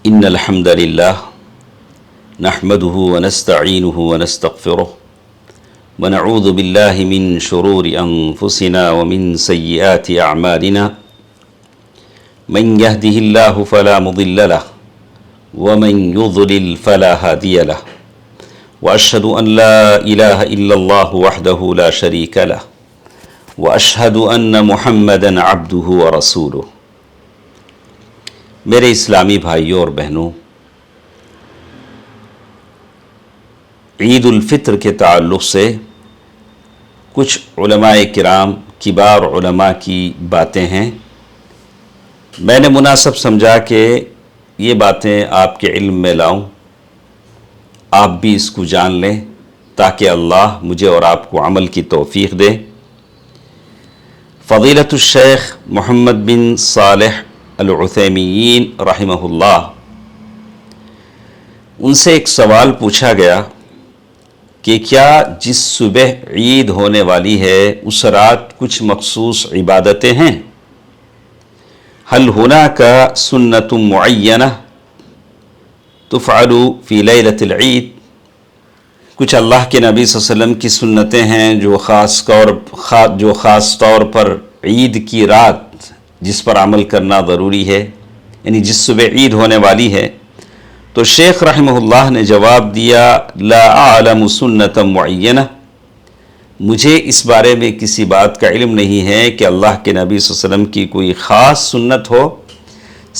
إن الحمد لله نحمده ونستعينه ونستغفره ونعوذ بالله من شرور أنفسنا ومن سيئات أعمالنا من يهده الله فلا مضل له ومن يضلل فلا هادي له وأشهد أن لا إله إلا الله وحده لا شريك له وأشهد أن محمدا عبده ورسوله۔ میرے اسلامی بھائیوں اور بہنوں، عید الفطر کے تعلق سے کچھ علماء کرام، کبار علماء کی باتیں ہیں۔ میں نے مناسب سمجھا کہ یہ باتیں آپ کے علم میں لاؤں، آپ بھی اس کو جان لیں تاکہ اللہ مجھے اور آپ کو عمل کی توفیق دے۔ فضیلۃ الشیخ محمد بن صالح العثیمین رحمہ اللہ، ان سے ایک سوال پوچھا گیا کہ کیا جس صبح عید ہونے والی ہے اس رات کچھ مخصوص عبادتیں ہیں؟ هل هناك سنة معینہ تفعل فی لیلۃ العید؟ کچھ اللہ کے نبی صلی اللہ علیہ وسلم کی سنتیں ہیں جو خاص طور پر عید کی رات جس پر عمل کرنا ضروری ہے، یعنی جس صبح عید ہونے والی ہے۔ تو شیخ رحمہ اللہ نے جواب دیا، لا اعلم سنت معینہ، مجھے اس بارے میں کسی بات کا علم نہیں ہے کہ اللہ کے نبی صلی اللہ علیہ وسلم کی کوئی خاص سنت ہو،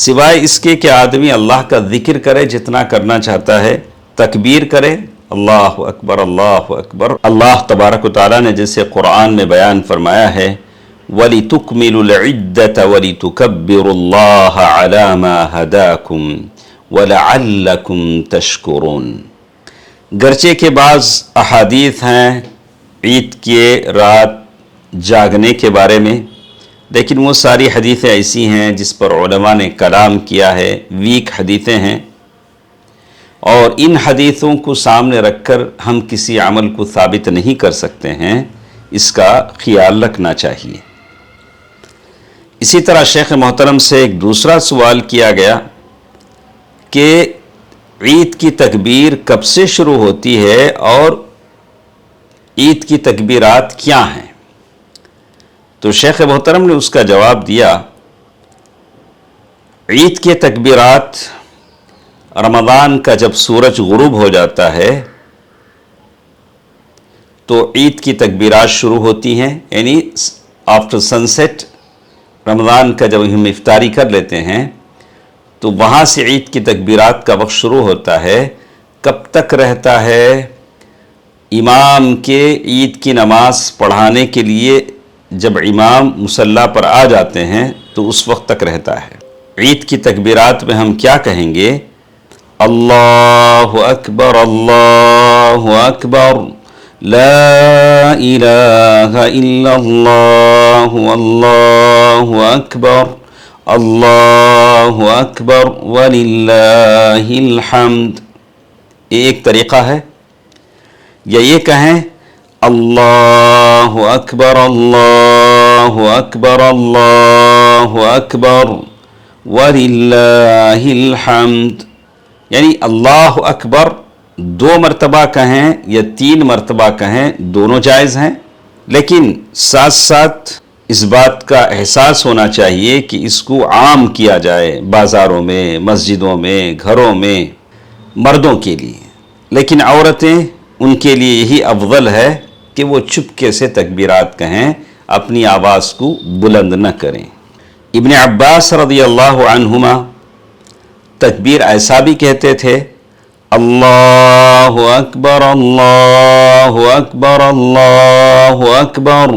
سوائے اس کے کہ آدمی اللہ کا ذکر کرے جتنا کرنا چاہتا ہے، تکبیر کرے، اللہ اکبر اللہ اکبر۔ اللہ تبارک و تعالیٰ نے جیسے قرآن میں بیان فرمایا ہے، وَلِتُكْمِلُوا الْعِدَّةَ وَلِتُكَبِّرُوا اللَّهَ عَلَى مَا هَدَاكُمْ وَلَعَلَّكُمْ تَشْكُرُونَ۔ گرچہ کے بعض احادیث ہیں عید کے رات جاگنے کے بارے میں، لیکن وہ ساری حدیثیں ایسی ہیں جس پر علماء نے کلام کیا ہے، ویک حدیثیں ہیں، اور ان حدیثوں کو سامنے رکھ کر ہم کسی عمل کو ثابت نہیں کر سکتے ہیں، اس کا خیال رکھنا چاہیے۔ اسی طرح شیخ محترم سے ایک دوسرا سوال کیا گیا کہ عید کی تکبیر کب سے شروع ہوتی ہے اور عید کی تکبیرات کیا ہیں؟ تو شیخ محترم نے اس کا جواب دیا، عید کے تکبیرات رمضان کا جب سورج غروب ہو جاتا ہے تو عید کی تکبیرات شروع ہوتی ہیں، یعنی آفٹر سن سیٹ رمضان کا جب ہم افطاری کر لیتے ہیں تو وہاں سے عید کی تکبیرات کا وقت شروع ہوتا ہے۔ کب تک رہتا ہے؟ امام کے عید کی نماز پڑھانے کے لیے جب امام مصلی پر آ جاتے ہیں تو اس وقت تک رہتا ہے۔ عید کی تکبیرات میں ہم کیا کہیں گے؟ اللہ اکبر اللہ اکبر، لا الہ الا اللہ واللہ اکبر، اللہ اکبر وللہ الحمد۔ ایک طریقہ ہے، یا یہ کہیں اللہ اکبر اللہ اکبر اللہ اکبر وللہ الحمد، یعنی اللہ اکبر 2 مرتبہ کہیں یا 3 مرتبہ کہیں، دونوں جائز ہیں، لیکن ساتھ ساتھ اس بات کا احساس ہونا چاہیے کہ اس کو عام کیا جائے، بازاروں میں، مسجدوں میں، گھروں میں، مردوں کے لیے، لیکن عورتیں ان کے لیے یہی افضل ہے کہ وہ چپکے سے تکبیرات کہیں، اپنی آواز کو بلند نہ کریں۔ ابن عباس رضی اللہ عنہما تکبیر ایسا بھی کہتے تھے، اللہ اکبر اللہ اکبر اللہ اکبر،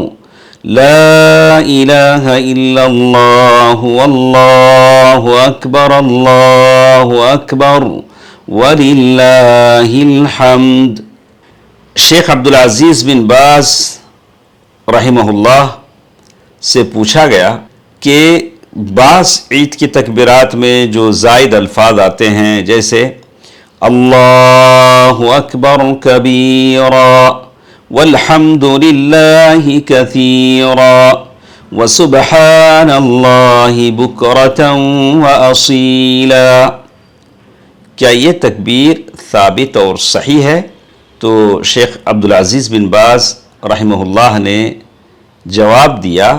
لا الہ الا اللہ واللہ اکبر اللہ اکبر وللہ الحمد۔ شیخ عبدالعزیز بن باز رحمہ اللہ سے پوچھا گیا کہ بعض عید کی تکبیرات میں جو زائد الفاظ آتے ہیں، جیسے اللہ اکبر کبیرا والحمد للہ کثیرا وسبحان اللہ بکرة وأصیلا، کیا یہ تکبیر ثابت اور صحیح ہے؟ تو شیخ عبدالعزیز بن باز رحمہ اللہ نے جواب دیا،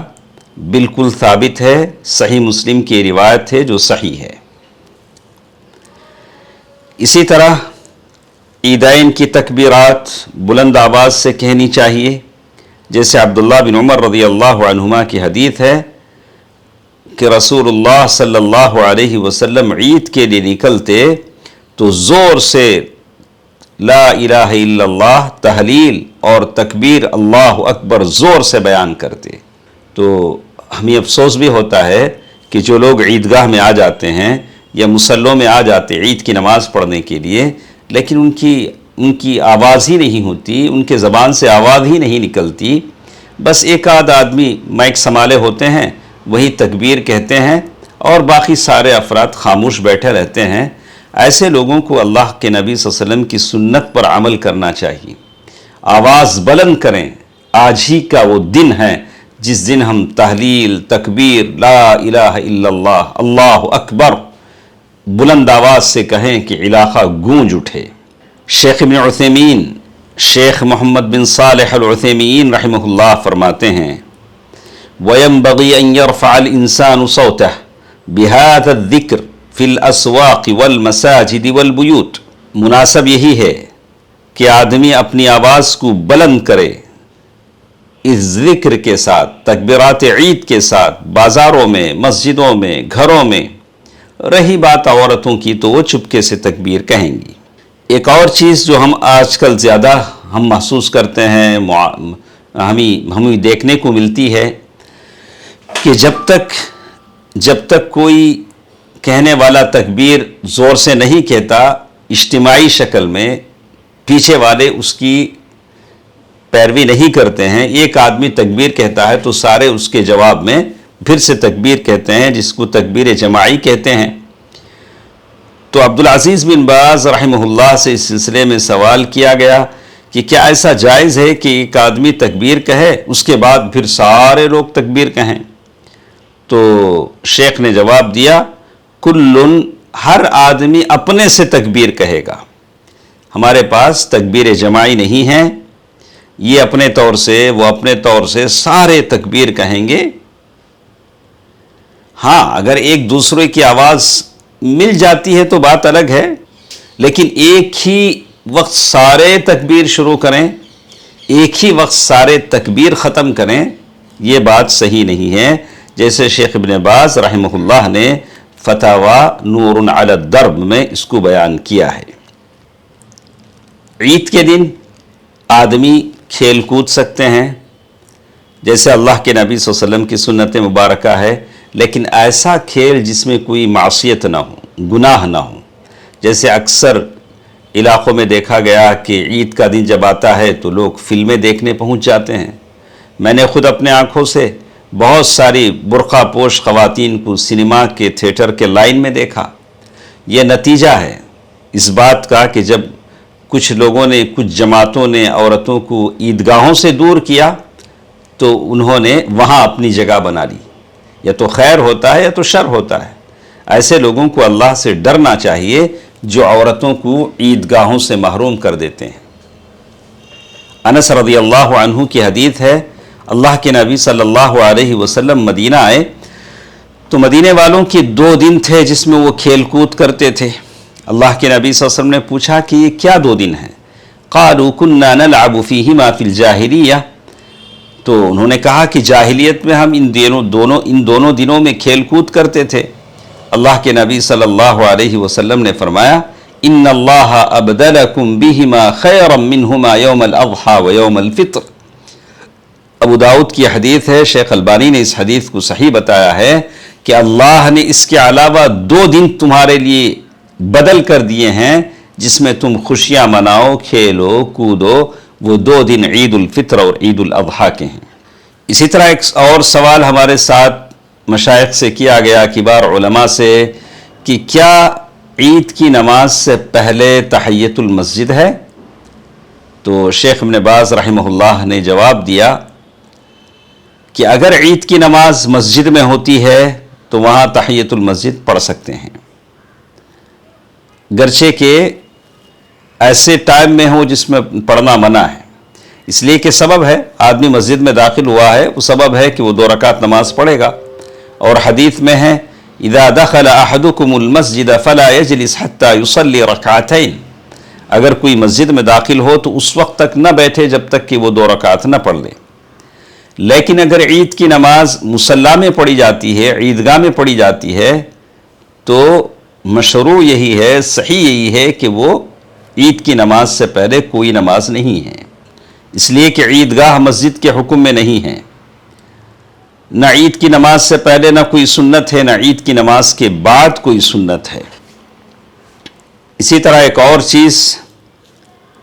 بالکل ثابت ہے، صحیح مسلم کی روایت ہے جو صحیح ہے۔ اسی طرح عیدین کی تکبیرات بلند آواز سے کہنی چاہیے، جیسے عبداللہ بن عمر رضی اللہ عنہما کی حدیث ہے کہ رسول اللہ صلی اللہ علیہ وسلم عید کے لیے نکلتے تو زور سے لا الہ الا اللہ تحلیل اور تکبیر اللہ اکبر زور سے بیان کرتے۔ تو ہمیں افسوس بھی ہوتا ہے کہ جو لوگ عیدگاہ میں آ جاتے ہیں یا مصلوں میں آ جاتے عید کی نماز پڑھنے کے لیے، لیکن ان کی آواز ہی نہیں ہوتی، ان کے زبان سے آواز ہی نہیں نکلتی، بس ایک آدھ آدمی مائک سنبھالے ہوتے ہیں، وہی تکبیر کہتے ہیں اور باقی سارے افراد خاموش بیٹھے رہتے ہیں۔ ایسے لوگوں کو اللہ کے نبی صلی اللہ علیہ وسلم کی سنت پر عمل کرنا چاہیے، آواز بلند کریں۔ آج ہی کا وہ دن ہے جس دن ہم تحلیل، تکبیر، لا الہ الا اللہ، اللہ اکبر بلند آواز سے کہیں کہ علاقہ گونج اٹھے۔ شیخ ابن عثیمین، شیخ محمد بن صالح العثیمین رحمہ اللہ فرماتے ہیں، وَيَنبَغِي أَن يَرْفَعَ الْإِنسَانُ صَوْتَهُ بِهَذَا الذِّكْرِ فِي الْأَسْوَاقِ وَالْمَسَاجِدِ وَالْبُيُوتِ۔ مناسب یہی ہے کہ آدمی اپنی آواز کو بلند کرے اس ذکر کے ساتھ، تکبیرات عید کے ساتھ، بازاروں میں، مسجدوں میں، گھروں میں۔ رہی بات عورتوں کی تو وہ چپکے سے تکبیر کہیں گی۔ ایک اور چیز جو ہم آج کل زیادہ ہم محسوس کرتے ہیں، ہمیں دیکھنے کو ملتی ہے کہ جب تک کوئی کہنے والا تکبیر زور سے نہیں کہتا، اجتماعی شکل میں پیچھے والے اس کی پیروی نہیں کرتے ہیں۔ ایک آدمی تکبیر کہتا ہے تو سارے اس کے جواب میں پھر سے تکبیر کہتے ہیں، جس کو تکبیر جماعی کہتے ہیں۔ تو عبدالعزیز بن باز رحمہ اللہ سے اس سلسلے میں سوال کیا گیا کہ کیا ایسا جائز ہے کہ ایک آدمی تکبیر کہے اس کے بعد پھر سارے لوگ تکبیر کہیں؟ تو شیخ نے جواب دیا، کلن، ہر آدمی اپنے سے تکبیر کہے گا، ہمارے پاس تکبیر جماعی نہیں ہے، یہ اپنے طور سے، وہ اپنے طور سے سارے تکبیر کہیں گے۔ ہاں، اگر ایک دوسرے کی آواز مل جاتی ہے تو بات الگ ہے، لیکن ایک ہی وقت سارے تکبیر شروع کریں، ایک ہی وقت سارے تکبیر ختم کریں، یہ بات صحیح نہیں ہے، جیسے شیخ ابن باز رحمہ اللہ نے فتاوی نور علی الدرب میں اس کو بیان کیا ہے۔ عید کے دن آدمی کھیل کود سکتے ہیں، جیسے اللہ کے نبی صلی اللہ علیہ وسلم کی سنت مبارکہ ہے، لیکن ایسا کھیل جس میں کوئی معصیت نہ ہو، گناہ نہ ہو۔ جیسے اکثر علاقوں میں دیکھا گیا کہ عید کا دن جب آتا ہے تو لوگ فلمیں دیکھنے پہنچ جاتے ہیں۔ میں نے خود اپنے آنکھوں سے بہت ساری برقع پوش خواتین کو سنیما کے تھیٹر کے لائن میں دیکھا۔ یہ نتیجہ ہے اس بات کا کہ جب کچھ لوگوں نے، کچھ جماعتوں نے عورتوں کو عیدگاہوں سے دور کیا تو انہوں نے وہاں اپنی جگہ بنا لی۔ یا تو خیر ہوتا ہے یا تو شر ہوتا ہے۔ ایسے لوگوں کو اللہ سے ڈرنا چاہیے جو عورتوں کو عیدگاہوں سے محروم کر دیتے ہیں۔ انس رضی اللہ عنہ کی حدیث ہے، اللہ کے نبی صلی اللہ علیہ وسلم مدینہ آئے تو مدینے والوں کے 2 دن تھے جس میں وہ کھیل کود کرتے تھے۔ اللہ کے نبی صلی اللہ علیہ وسلم نے پوچھا کہ یہ کیا 2 دن ہیں؟ قالوا كنا نلعب فيهما في الجاہلیہ، تو انہوں نے کہا کہ جاہلیت میں ہم ان دونوں دنوں میں کھیل کود کرتے تھے۔ اللہ کے نبی صلی اللہ علیہ وسلم نے فرمایا، ان اللہ ابدلکم بہما خیرا منہما یوم الاضحی و یوم الفطر۔ ابو داؤد کی حدیث ہے، شیخ البانی نے اس حدیث کو صحیح بتایا ہے کہ اللہ نے اس کے علاوہ 2 دن تمہارے لیے بدل کر دیے ہیں جس میں تم خوشیاں مناؤ، کھیلو کودو۔ وہ 2 دن عید الفطر اور عید الاضحیٰ کے ہیں۔ اسی طرح ایک اور سوال ہمارے ساتھ مشائخ سے کیا گیا، کبار علماء سے، کہ کیا عید کی نماز سے پہلے تحیۃ المسجد ہے؟ تو شیخ ابن باز رحمہ اللہ نے جواب دیا کہ اگر عید کی نماز مسجد میں ہوتی ہے تو وہاں تحیۃ المسجد پڑھ سکتے ہیں، گرچہ کہ ایسے ٹائم میں ہو جس میں پڑھنا منع ہے، اس لیے کہ سبب ہے، آدمی مسجد میں داخل ہوا ہے، وہ سبب ہے کہ وہ 2 رکعت نماز پڑھے گا، اور حدیث میں ہے اذا دخل احدكم المسجد فلا يجلس حتى يصلي ركعتين، اگر کوئی مسجد میں داخل ہو تو اس وقت تک نہ بیٹھے جب تک کہ وہ 2 رکعت نہ پڑھ لے۔ لیکن اگر عید کی نماز مصلی میں پڑھی جاتی ہے، عیدگاہ میں پڑھی جاتی ہے، تو مشروع یہی ہے، صحیح یہی ہے کہ وہ عید کی نماز سے پہلے کوئی نماز نہیں ہے، اس لیے کہ عیدگاہ مسجد کے حکم میں نہیں ہے، نہ عید کی نماز سے پہلے نہ کوئی سنت ہے، نہ عید کی نماز کے بعد کوئی سنت ہے۔ اسی طرح ایک اور چیز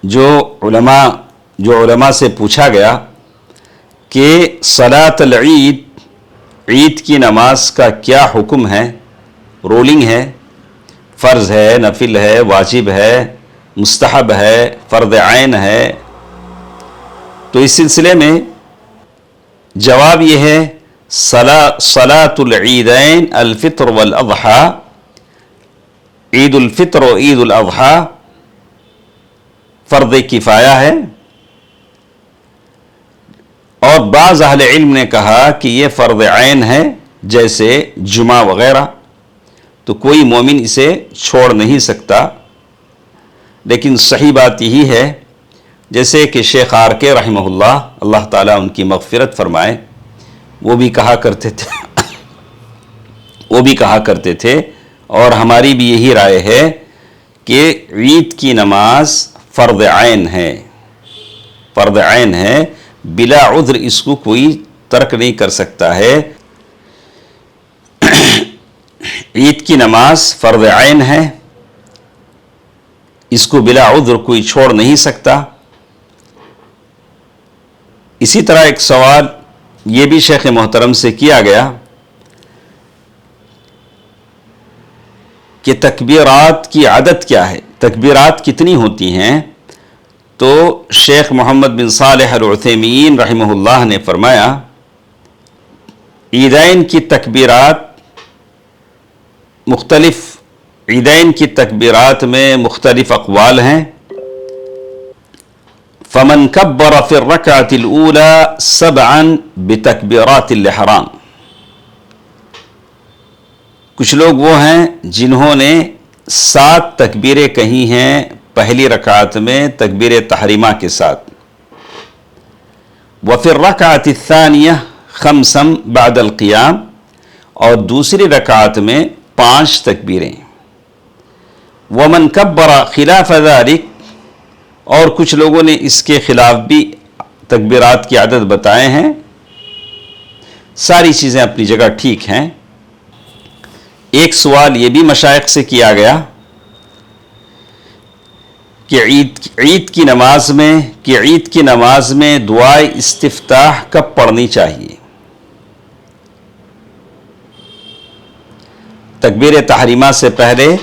جو علماء سے پوچھا گیا کہ صلاۃ العید، عید کی نماز کا کیا حکم ہے، رولنگ ہے، فرض ہے، نفل ہے، واجب ہے، مستحب ہے، فرض عین ہے، تو اس سلسلے میں جواب یہ ہے صلاۃ العیدین الفطر والاضحیٰ، عید الفطر و عید الاضحیٰ فرض کفایہ ہے، اور بعض اہل علم نے کہا کہ یہ فرض عین ہے جیسے جمعہ وغیرہ، تو کوئی مومن اسے چھوڑ نہیں سکتا۔ لیکن صحیح بات یہی ہے، جیسے کہ شیخ آر کے رحمہ اللہ تعالیٰ ان کی مغفرت فرمائے، وہ بھی کہا کرتے تھے اور ہماری بھی یہی رائے ہے کہ عید کی نماز فرض عین ہے، بلا عذر اس کو کوئی ترک نہیں کر سکتا ہے۔ عید کی نماز فرض عین ہے، اس کو بلا عذر کوئی چھوڑ نہیں سکتا۔ اسی طرح ایک سوال یہ بھی شیخ محترم سے کیا گیا کہ تکبیرات کی عدد کیا ہے، تکبیرات کتنی ہوتی ہیں؟ تو شیخ محمد بن صالح العثیمین رحمہ اللہ نے فرمایا عیدین کی تکبیرات میں مختلف اقوال ہیں۔ فمن کبر فی الرکعۃ الاولی 7 بتکبیرات الاحرام، کچھ لوگ وہ ہیں جنہوں نے 7 تکبیریں کہی ہیں پہلی رکعت میں تکبیر تحریمہ کے ساتھ، وفی الرکعۃ الثانیہ 5 بعد القیام، اور دوسری رکعت میں 5 تکبیریں، ومن کبر خلاف ذلک، اور کچھ لوگوں نے اس کے خلاف بھی تکبیرات کی عدد بتائے ہیں۔ ساری چیزیں اپنی جگہ ٹھیک ہیں۔ ایک سوال یہ بھی مشائخ سے کیا گیا کہ عید کی نماز میں دعائے استفتاح کب پڑھنی چاہیے؟ تکبیر تحریمہ سے پہلے،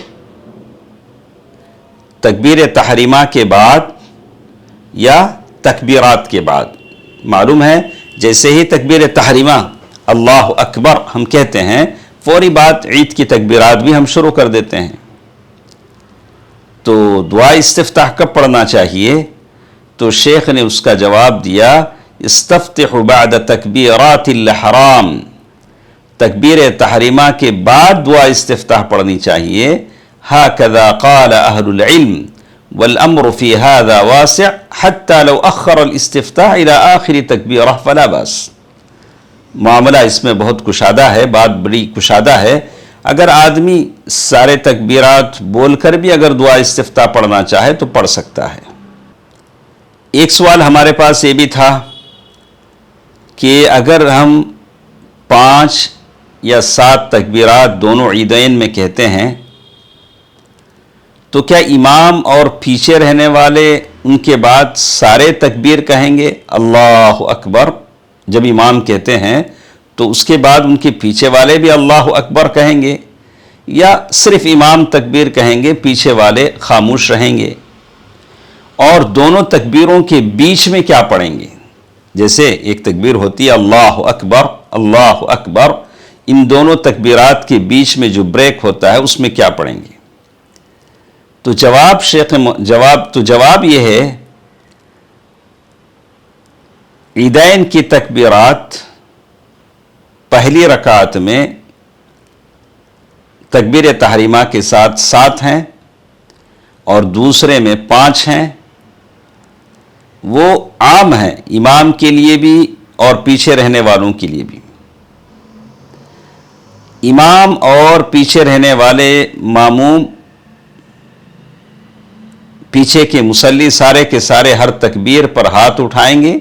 تکبیر تحریمہ کے بعد، یا تکبیرات کے بعد؟ معلوم ہے جیسے ہی تکبیر تحریمہ اللہ اکبر ہم کہتے ہیں، فوری بات عید کی تکبیرات بھی ہم شروع کر دیتے ہیں۔ تو دعا استفتاح کب پڑھنا چاہیے؟ تو شیخ نے اس کا جواب دیا استفتح بعد تکبیرات الاحرام، تکبیر تحریمہ کے بعد دعا استفتاح پڑھنی چاہیے۔ هكذا قال اہل العلم والامر في هذا واسع حتى لو اخر الاستفتاح الى آخر تکبیرہ فلا باس۔ معاملہ اس میں بہت کشادہ ہے، بات بڑی کشادہ ہے۔ اگر آدمی سارے تکبیرات بول کر بھی اگر دعا استفتاح پڑھنا چاہے تو پڑھ سکتا ہے۔ ایک سوال ہمارے پاس یہ بھی تھا کہ اگر ہم 5 یا 7 تکبیرات دونوں عیدین میں کہتے ہیں تو کیا امام اور پیچھے رہنے والے ان کے بعد سارے تکبیر کہیں گے اللہ اکبر؟ جب امام کہتے ہیں تو اس کے بعد ان کے پیچھے والے بھی اللہ اکبر کہیں گے، یا صرف امام تکبیر کہیں گے، پیچھے والے خاموش رہیں گے؟ اور دونوں تکبیروں کے بیچ میں کیا پڑھیں گے؟ جیسے ایک تکبیر ہوتی ہے اللہ اکبر اللہ اکبر، ان دونوں تکبیرات کے بیچ میں جو بریک ہوتا ہے اس میں کیا پڑھیں گے؟ تو جواب یہ ہے، عیدین کی تکبیرات پہلی رکعت میں تکبیر تحریمہ کے ساتھ 7 ہیں اور دوسرے میں 5 ہیں۔ وہ عام ہیں، امام کے لیے بھی اور پیچھے رہنے والوں کے لیے بھی۔ امام اور پیچھے رہنے والے ماموم، پیچھے کے مصلی سارے کے سارے ہر تکبیر پر ہاتھ اٹھائیں گے،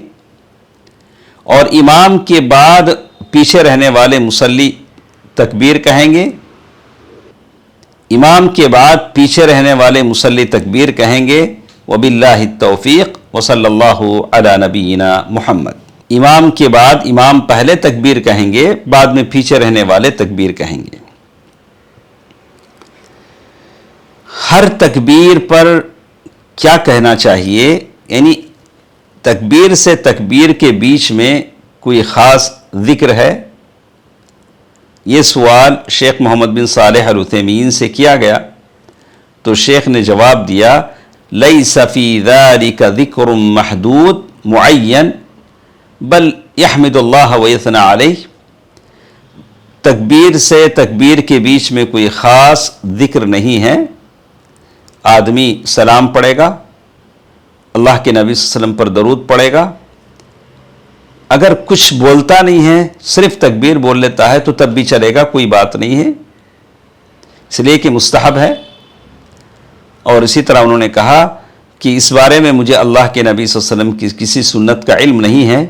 اور امام کے بعد پیچھے رہنے والے مصلی تکبیر کہیں گے، امام کے بعد پیچھے رہنے والے مصلی تکبیر کہیں گے۔ وباللہ التوفیق وصلی اللہ علی نبینا محمد۔ امام کے بعد امام پہلے تکبیر کہیں گے، بعد میں پیچھے رہنے والے تکبیر کہیں گے۔ ہر تکبیر پر کیا کہنا چاہیے؟ یعنی تکبیر سے تکبیر کے بیچ میں کوئی خاص ذکر ہے؟ یہ سوال شیخ محمد بن صالح العثیمین سے کیا گیا، تو شیخ نے جواب دیا، لیس فی ذالک ذکر محدود معین بل یحمد اللہ ویثنی علیہ۔ تکبیر سے تکبیر کے بیچ میں کوئی خاص ذکر نہیں ہے۔ آدمی سلام پڑھے گا، اللہ کے نبی صلی اللہ علیہ وسلم پر درود پڑھے گا، اگر کچھ بولتا نہیں ہے، صرف تکبیر بول لیتا ہے تو تب بھی چلے گا، کوئی بات نہیں ہے، اس لیے کہ مستحب ہے۔ اور اسی طرح انہوں نے کہا کہ اس بارے میں مجھے اللہ کے نبی صلی اللہ علیہ وسلم کی کسی سنت کا علم نہیں ہے،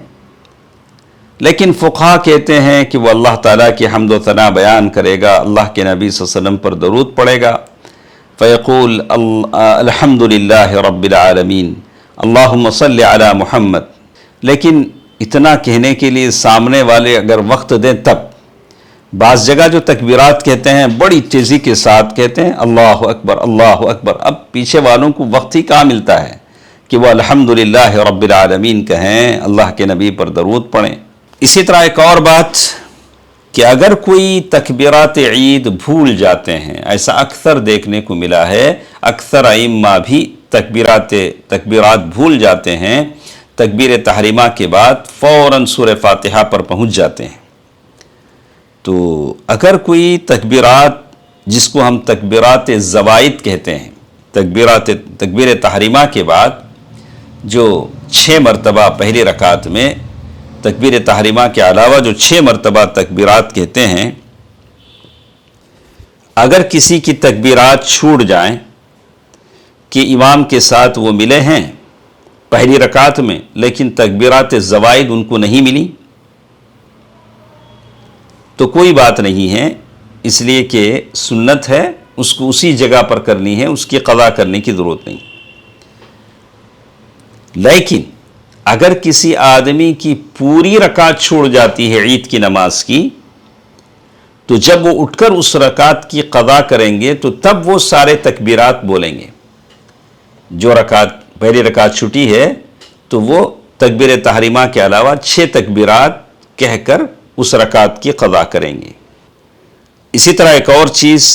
لیکن فقہا کہتے ہیں کہ وہ اللہ تعالیٰ کی حمد و ثنا بیان کرے گا، اللہ کے نبی صلی اللہ علیہ وسلم پر درود پڑھے گا، فیقول الحمد للہ رب العالمین اللہم صلی علی محمد۔ لیکن اتنا کہنے کے لیے سامنے والے اگر وقت دیں تب، بعض جگہ جو تکبیرات کہتے ہیں بڑی تیزی کے ساتھ کہتے ہیں، اللہ اکبر اللہ اکبر، اب پیچھے والوں کو وقت ہی کہاں ملتا ہے کہ وہ الحمدللہ رب العالمین کہیں، اللہ کے نبی پر درود پڑھیں۔ اسی طرح ایک اور بات کہ اگر کوئی تکبیرات عید بھول جاتے ہیں، ایسا اکثر دیکھنے کو ملا ہے، اکثر ائمہ بھی تکبیرات بھول جاتے ہیں، تکبیر تحریمہ کے بعد فوراً سورہ فاتحہ پر پہنچ جاتے ہیں۔ تو اگر کوئی تکبیرات جس کو ہم تکبیرات زوائد کہتے ہیں، تکبیر تحریمہ کے بعد جو 6 مرتبہ پہلی رکعت میں تکبیر تحریمہ کے علاوہ جو 6 مرتبہ تکبیرات کہتے ہیں، اگر کسی کی تکبیرات چھوٹ جائیں کہ امام کے ساتھ وہ ملے ہیں پہلی رکعت میں لیکن تکبیرات زوائد ان کو نہیں ملی، تو کوئی بات نہیں ہے، اس لیے کہ سنت ہے، اس کو اسی جگہ پر کرنی ہے، اس کی قضا کرنے کی ضرورت نہیں۔ لیکن اگر کسی آدمی کی پوری رکعت چھوڑ جاتی ہے عید کی نماز کی، تو جب وہ اٹھ کر اس رکعت کی قضا کریں گے تو تب وہ سارے تکبیرات بولیں گے۔ جو پہلی رکعت چھٹی ہے تو وہ تکبیر تحریمہ کے علاوہ 6 تکبیرات کہہ کر اس رکعت کی قضا کریں گے۔ اسی طرح ایک اور چیز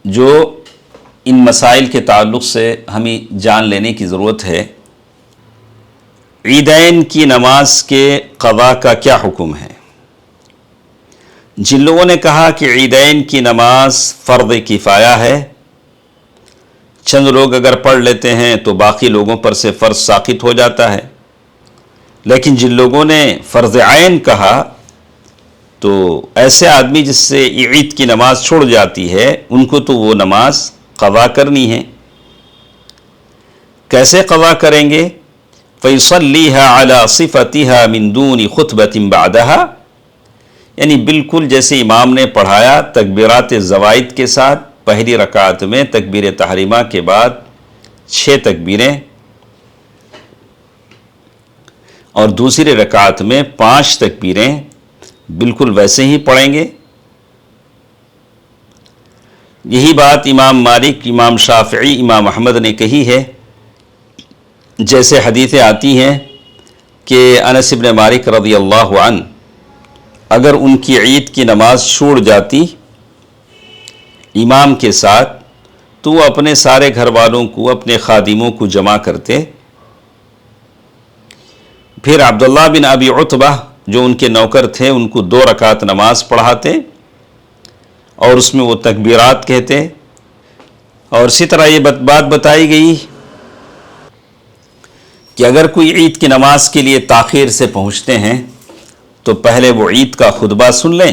جو ان مسائل کے تعلق سے ہمیں جان لینے کی ضرورت ہے، عیدین کی نماز کے قضا کا کیا حکم ہے؟ جن لوگوں نے کہا کہ عیدین کی نماز فرض کفایہ ہے، چند لوگ اگر پڑھ لیتے ہیں تو باقی لوگوں پر سے فرض ساقط ہو جاتا ہے، لیکن جن لوگوں نے فرض عین کہا تو ایسے آدمی جس سے عید کی نماز چھوڑ جاتی ہے ان کو تو وہ نماز قضا کرنی ہے۔ کیسے قضا کریں گے؟ فَيُصَلِّيهَا عَلَى صِفَتِهَا مِن دُونِ خُطْبَةٍ بَعْدَهَا، یعنی بالکل جیسے امام نے پڑھایا تکبیرات زوائد کے ساتھ، پہلی رکعت میں تکبیر تحریمہ کے بعد 6 تکبیریں اور دوسری رکعت میں 5 تکبیریں، بالکل ویسے ہی پڑھیں گے۔ یہی بات امام مالک، امام شافعی، امام احمد نے کہی ہے، جیسے حدیثیں آتی ہیں کہ انس بن مالک رضی اللہ عنہ اگر ان کی عید کی نماز چھوڑ جاتی امام کے ساتھ تو وہ اپنے سارے گھر والوں کو، اپنے خادموں کو جمع کرتے، پھر عبداللہ بن ابی عتبہ جو ان کے نوکر تھے ان کو 2 رکعت نماز پڑھاتے اور اس میں وہ تکبیرات کہتے، اور اسی طرح یہ بات بتائی گئی کہ اگر کوئی عید کی نماز کے لیے تاخیر سے پہنچتے ہیں تو پہلے وہ عید کا خطبہ سن لیں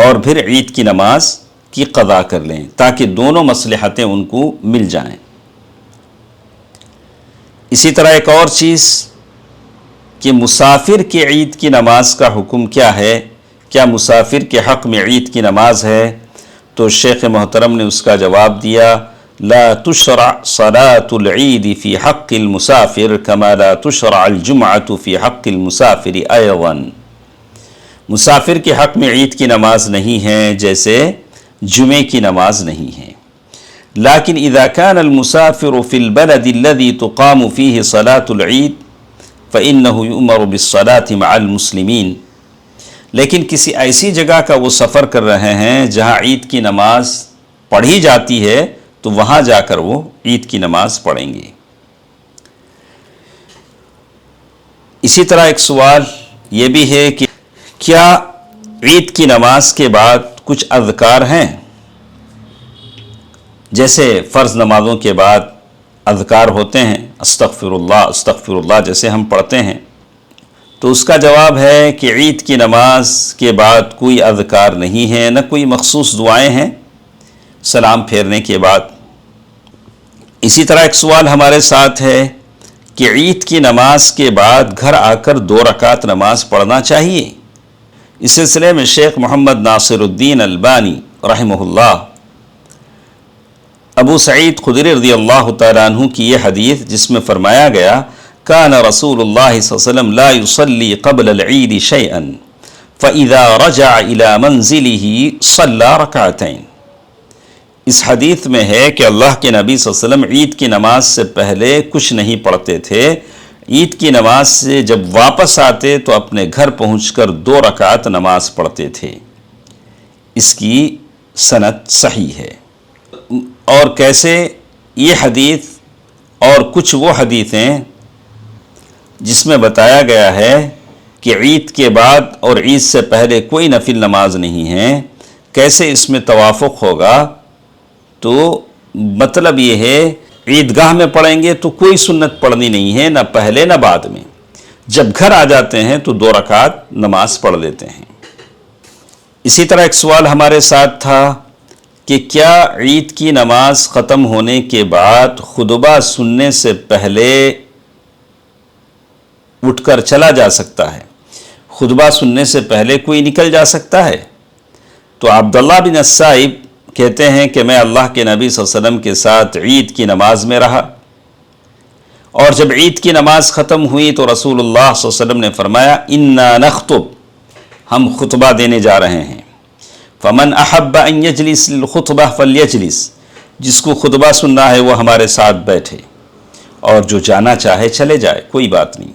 اور پھر عید کی نماز کی قضا کر لیں تاکہ دونوں مصلحتیں ان کو مل جائیں۔ اسی طرح ایک اور چیز کہ مسافر کی عید کی نماز کا حکم کیا ہے، کیا مسافر کے حق میں عید کی نماز ہے؟ تو شیخ محترم نے اس کا جواب دیا، لا تشرع صلاة العید فی حق المسافر کما لا تشرع الجمعة فی حق المسافر ایضا۔ مسافر کے حق میں عید کی نماز نہیں ہے جیسے جمعے کی نماز نہیں ہے، لیکن اذا كان المسافر في البلد الذي تقام فيه صلاة العید فإنه يؤمر بالصلاة مع المسلمین، لیکن کسی ایسی جگہ کا وہ سفر کر رہے ہیں جہاں عید کی نماز پڑھی جاتی ہے تو وہاں جا کر وہ عید کی نماز پڑھیں گے۔ اسی طرح ایک سوال یہ بھی ہے کہ کیا عید کی نماز کے بعد کچھ اذکار ہیں؟ جیسے فرض نمازوں کے بعد اذکار ہوتے ہیں، استغفر اللہ جیسے ہم پڑھتے ہیں، تو اس کا جواب ہے کہ عید کی نماز کے بعد کوئی اذکار نہیں ہے، نہ کوئی مخصوص دعائیں ہیں سلام پھیرنے کے بعد۔ اسی طرح ایک سوال ہمارے ساتھ ہے کہ عید کی نماز کے بعد گھر آ کر 2 رکعت نماز پڑھنا چاہیے؟ اس سلسلے میں شیخ محمد ناصر الدین البانی رحمہ اللہ ابو سعید خدری رضی اللہ تعالیٰ عنہ کی یہ حدیث جس میں فرمایا گیا کان رسول اللہ صلی اللہ علیہ وسلم لا يصلي قبل العید شیئا فاذا رجع الى منزله صلى رکعتین، اس حدیث میں ہے کہ اللہ کے نبی صلی اللہ علیہ وسلم عید کی نماز سے پہلے کچھ نہیں پڑھتے تھے، عید کی نماز سے جب واپس آتے تو اپنے گھر پہنچ کر 2 رکعت نماز پڑھتے تھے۔ اس کی سند صحیح ہے۔ اور کیسے؟ یہ حدیث اور کچھ وہ حدیثیں جس میں بتایا گیا ہے کہ عید کے بعد اور عید سے پہلے کوئی نفل نماز نہیں ہے، کیسے اس میں توافق ہوگا؟ تو مطلب یہ ہے عیدگاہ میں پڑھیں گے تو کوئی سنت پڑھنی نہیں ہے، نہ پہلے نہ بعد میں، جب گھر آ جاتے ہیں تو 2 رکعت نماز پڑھ لیتے ہیں۔ اسی طرح ایک سوال ہمارے ساتھ تھا کہ کیا عید کی نماز ختم ہونے کے بعد خطبہ سننے سے پہلے اٹھ کر چلا جا سکتا ہے؟ خطبہ سننے سے پہلے کوئی نکل جا سکتا ہے؟ تو عبداللہ بن السائب کہتے ہیں کہ میں اللہ کے نبی صلی اللہ علیہ وسلم کے ساتھ عید کی نماز میں رہا، اور جب عید کی نماز ختم ہوئی تو رسول اللہ صلی اللہ علیہ وسلم نے فرمایا انا نخطب، ہم خطبہ دینے جا رہے ہیں، فمن احب ان یجلس الخطبہ فلیجلس، جس کو خطبہ سننا ہے وہ ہمارے ساتھ بیٹھے، اور جو جانا چاہے چلے جائے، کوئی بات نہیں۔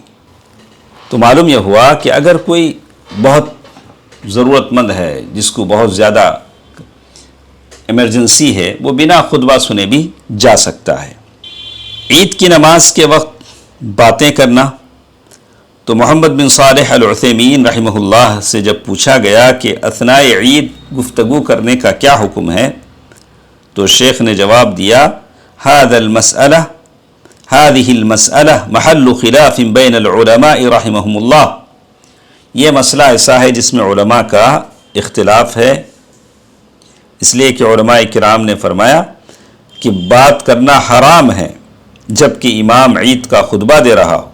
تو معلوم یہ ہوا کہ اگر کوئی بہت ضرورت مند ہے جس کو بہت زیادہ ایمرجنسی ہے، وہ بنا خطبہ سنے بھی جا سکتا ہے۔ عید کی نماز کے وقت باتیں کرنا، تو محمد بن صالح العثیمین رحمہ اللہ سے جب پوچھا گیا کہ اثناء عید گفتگو کرنے کا کیا حکم ہے، تو شیخ نے جواب دیا هذه المسألة محل خلاف بین العلماء رحمهم اللہ، یہ مسئلہ ایسا ہے جس میں علماء کا اختلاف ہے، اس لیے کہ علماء کرام نے فرمایا کہ بات کرنا حرام ہے جبکہ امام عید کا خطبہ دے رہا ہو،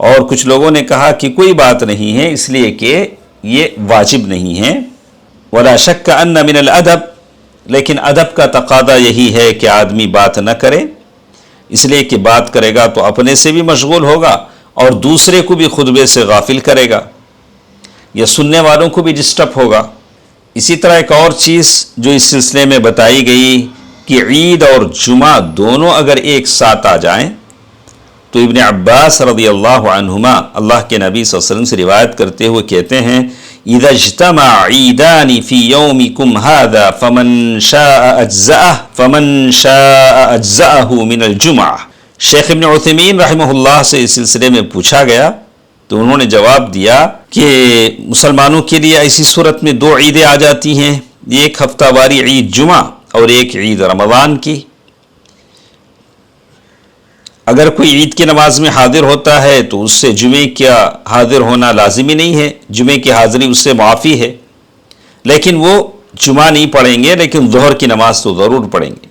اور کچھ لوگوں نے کہا کہ کوئی بات نہیں ہے اس لیے کہ یہ واجب نہیں ہے، ولا شک ان من الادب، لیکن ادب کا تقاضا یہی ہے کہ آدمی بات نہ کرے، اس لیے کہ بات کرے گا تو اپنے سے بھی مشغول ہوگا اور دوسرے کو بھی خطبے سے غافل کرے گا، یا سننے والوں کو بھی ڈسٹرب ہوگا۔ اسی طرح ایک اور چیز جو اس سلسلے میں بتائی گئی کہ عید اور جمعہ دونوں اگر ایک ساتھ آ جائیں تو ابن عباس رضی اللہ عنہما اللہ کے نبی صلی اللہ علیہ وسلم سے روایت کرتے ہوئے کہتے ہیں اذا اجتمع عیدان فی یومکم ھذا فمن شاء اجزأہ من الجمعہ۔ شیخ ابن عثیمین رحمہ اللہ سے اس سلسلے میں پوچھا گیا تو انہوں نے جواب دیا کہ مسلمانوں کے لیے ایسی صورت میں دو عیدیں آ جاتی ہیں، ایک ہفتہ واری عید جمعہ اور ایک عید رمضان کی۔ اگر کوئی عید کی نماز میں حاضر ہوتا ہے تو اس سے جمعے کا حاضر ہونا لازمی نہیں ہے، جمعے کی حاضری اس سے معافی ہے، لیکن وہ جمعہ نہیں پڑھیں گے، لیکن ظہر کی نماز تو ضرور پڑھیں گے۔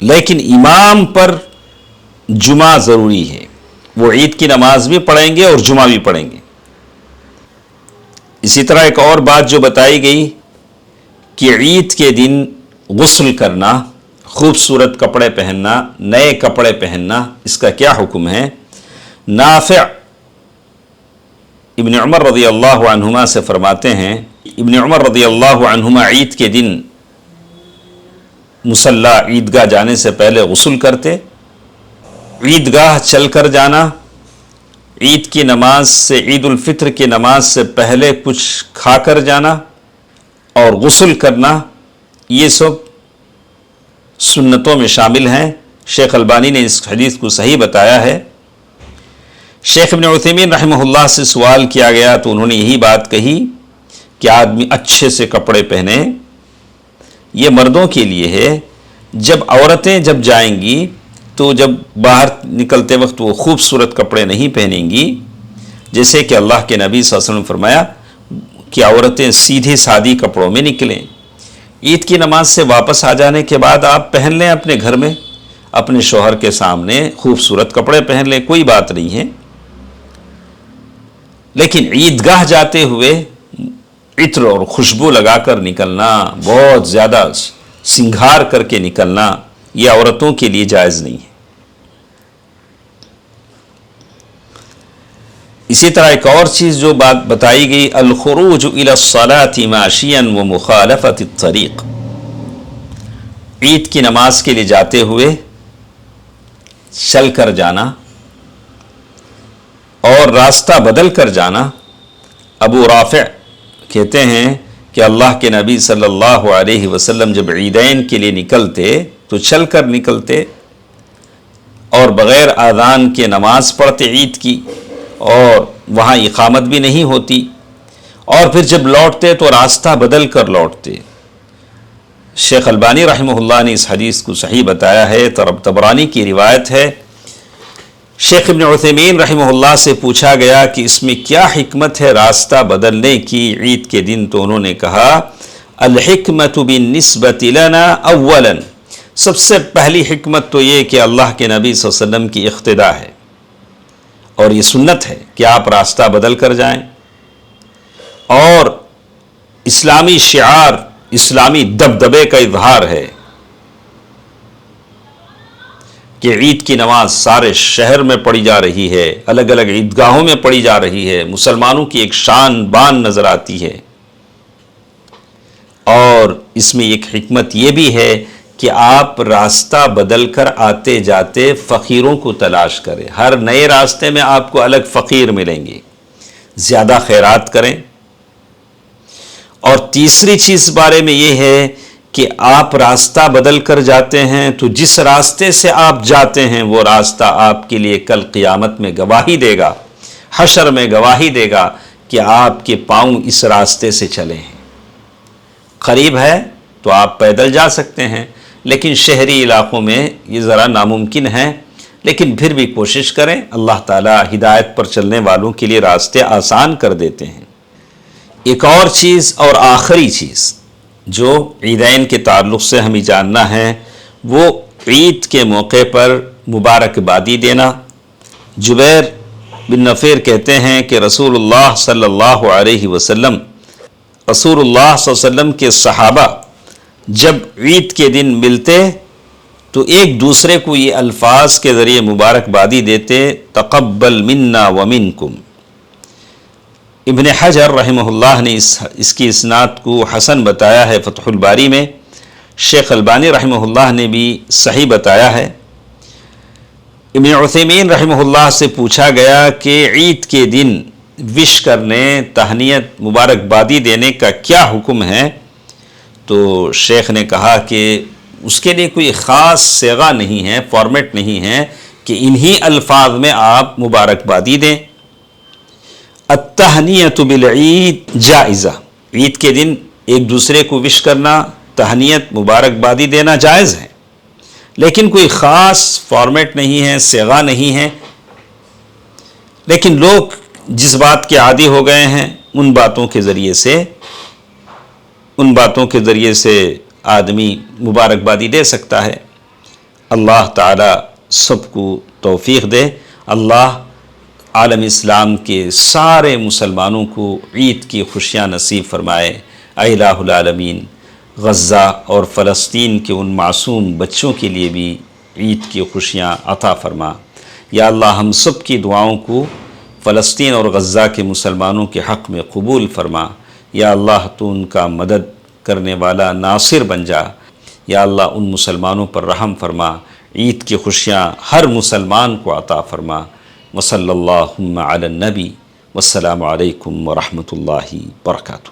لیکن امام پر جمعہ ضروری ہے، وہ عید کی نماز بھی پڑھیں گے اور جمعہ بھی پڑھیں گے۔ اسی طرح ایک اور بات جو بتائی گئی کہ عید کے دن غسل کرنا، خوبصورت کپڑے پہننا، نئے کپڑے پہننا، اس کا کیا حکم ہے؟ نافع ابن عمر رضی اللہ عنہما سے فرماتے ہیں، ابن عمر رضی اللہ عنہما عید کے دن مصلی عیدگاہ جانے سے پہلے غسل کرتے، عیدگاہ چل کر جانا، عید کی نماز سے، عید الفطر کی نماز سے پہلے کچھ کھا کر جانا اور غسل کرنا، یہ سب سنتوں میں شامل ہیں۔ شیخ البانی نے اس حدیث کو صحیح بتایا ہے۔ شیخ ابن عثیمین رحمہ اللہ سے سوال کیا گیا تو انہوں نے یہی بات کہی کہ آدمی اچھے سے کپڑے پہنے، یہ مردوں کے لیے ہے۔ جب عورتیں جب جائیں گی تو جب باہر نکلتے وقت وہ خوبصورت کپڑے نہیں پہنیں گی، جیسے کہ اللہ کے نبی صلی اللہ علیہ وسلم نے فرمایا کہ عورتیں سیدھے سادی کپڑوں میں نکلیں۔ عید کی نماز سے واپس آ جانے کے بعد آپ پہن لیں اپنے گھر میں، اپنے شوہر کے سامنے خوبصورت کپڑے پہن لیں، کوئی بات نہیں ہے۔ لیکن عیدگاہ جاتے ہوئے عطر اور خوشبو لگا کر نکلنا، بہت زیادہ سنگھار کر کے نکلنا، یہ عورتوں کے لیے جائز نہیں ہے۔ اسی طرح ایک اور چیز جو بات بتائی گئی، الخروج الى الصلاة ماشیا ومخالفة الطریق، عید کی نماز کے لیے جاتے ہوئے چل کر جانا اور راستہ بدل کر جانا۔ ابو رافع کہتے ہیں کہ اللہ کے نبی صلی اللہ علیہ وسلم جب عیدین کے لیے نکلتے تو چل کر نکلتے اور بغیر اذان کے نماز پڑھتے عید کی، اور وہاں اقامت بھی نہیں ہوتی، اور پھر جب لوٹتے تو راستہ بدل کر لوٹتے۔ شیخ البانی رحمہ اللہ نے اس حدیث کو صحیح بتایا ہے، طبرانی کی روایت ہے۔ شیخ ابن عثیمین رحمہ اللہ سے پوچھا گیا کہ اس میں کیا حکمت ہے راستہ بدلنے کی عید کے دن، تو انہوں نے کہا الحکمت بالنسبۃ لنا اولا، سب سے پہلی حکمت تو یہ کہ اللہ کے نبی صلی اللہ علیہ وسلم کی اقتداء ہے، اور یہ سنت ہے کہ آپ راستہ بدل کر جائیں، اور اسلامی شعار، اسلامی دبدبے کا اظہار ہے کہ عید کی نماز سارے شہر میں پڑھی جا رہی ہے، الگ الگ عیدگاہوں میں پڑھی جا رہی ہے، مسلمانوں کی ایک شان بان نظر آتی ہے۔ اور اس میں ایک حکمت یہ بھی ہے کہ آپ راستہ بدل کر آتے جاتے فقیروں کو تلاش کریں، ہر نئے راستے میں آپ کو الگ فقیر ملیں گے، زیادہ خیرات کریں۔ اور تیسری چیز بارے میں یہ ہے کہ آپ راستہ بدل کر جاتے ہیں تو جس راستے سے آپ جاتے ہیں وہ راستہ آپ کے لیے کل قیامت میں گواہی دے گا، حشر میں گواہی دے گا کہ آپ کے پاؤں اس راستے سے چلے ہیں۔ قریب ہے تو آپ پیدل جا سکتے ہیں، لیکن شہری علاقوں میں یہ ذرا ناممکن ہے، لیکن پھر بھی کوشش کریں، اللہ تعالیٰ ہدایت پر چلنے والوں کے لیے راستے آسان کر دیتے ہیں۔ ایک اور چیز اور آخری چیز جو عیدین کے تعلق سے ہمیں جاننا ہے، وہ عید کے موقع پر مبارکبادی دینا۔ جبیر بن نفیر کہتے ہیں کہ رسول اللہ صلی اللہ علیہ وسلم کے صحابہ جب عید کے دن ملتے تو ایک دوسرے کو یہ الفاظ کے ذریعے مبارکبادی دیتے، تقبل منا ومنکم۔ ابن حجر رحمہ اللہ نے اس کی اسناد کو حسن بتایا ہے فتح الباری میں، شیخ البانی رحمہ اللہ نے بھی صحیح بتایا ہے۔ ابن عثیمین رحمہ اللہ سے پوچھا گیا کہ عید کے دن وش کرنے، تہنیت، مبارکبادی دینے کا کیا حکم ہے؟ تو شیخ نے کہا کہ اس کے لیے کوئی خاص صیغہ نہیں ہے، فارمیٹ نہیں ہے کہ انہی الفاظ میں آپ مبارکبادی دیں۔ التہنیت بالعید جائزہ، عید کے دن ایک دوسرے کو وش کرنا، تہنیت، مبارکبادی دینا جائز ہے، لیکن کوئی خاص فارمیٹ نہیں ہے، صیغہ نہیں ہے۔ لیکن لوگ جس بات کے عادی ہو گئے ہیں ان باتوں کے ذریعے سے آدمی مبارکبادی دے سکتا ہے۔ اللہ تعالی سب کو توفیق دے۔ اللہ عالم اسلام کے سارے مسلمانوں کو عید کی خوشیاں نصیب فرمائے۔ اے الہ العالمین، غزہ اور فلسطین کے ان معصوم بچوں کے لیے بھی عید کی خوشیاں عطا فرما۔ یا اللہ ہم سب کی دعاؤں کو فلسطین اور غزہ کے مسلمانوں کے حق میں قبول فرما۔ یا اللہ تو ان کا مدد کرنے والا ناصر بن جا۔ یا اللہ ان مسلمانوں پر رحم فرما، عید کی خوشیاں ہر مسلمان کو عطا فرما۔ وصلی اللہ علی النبی، والسلام علیکم ورحمۃ اللہ وبرکاتہ۔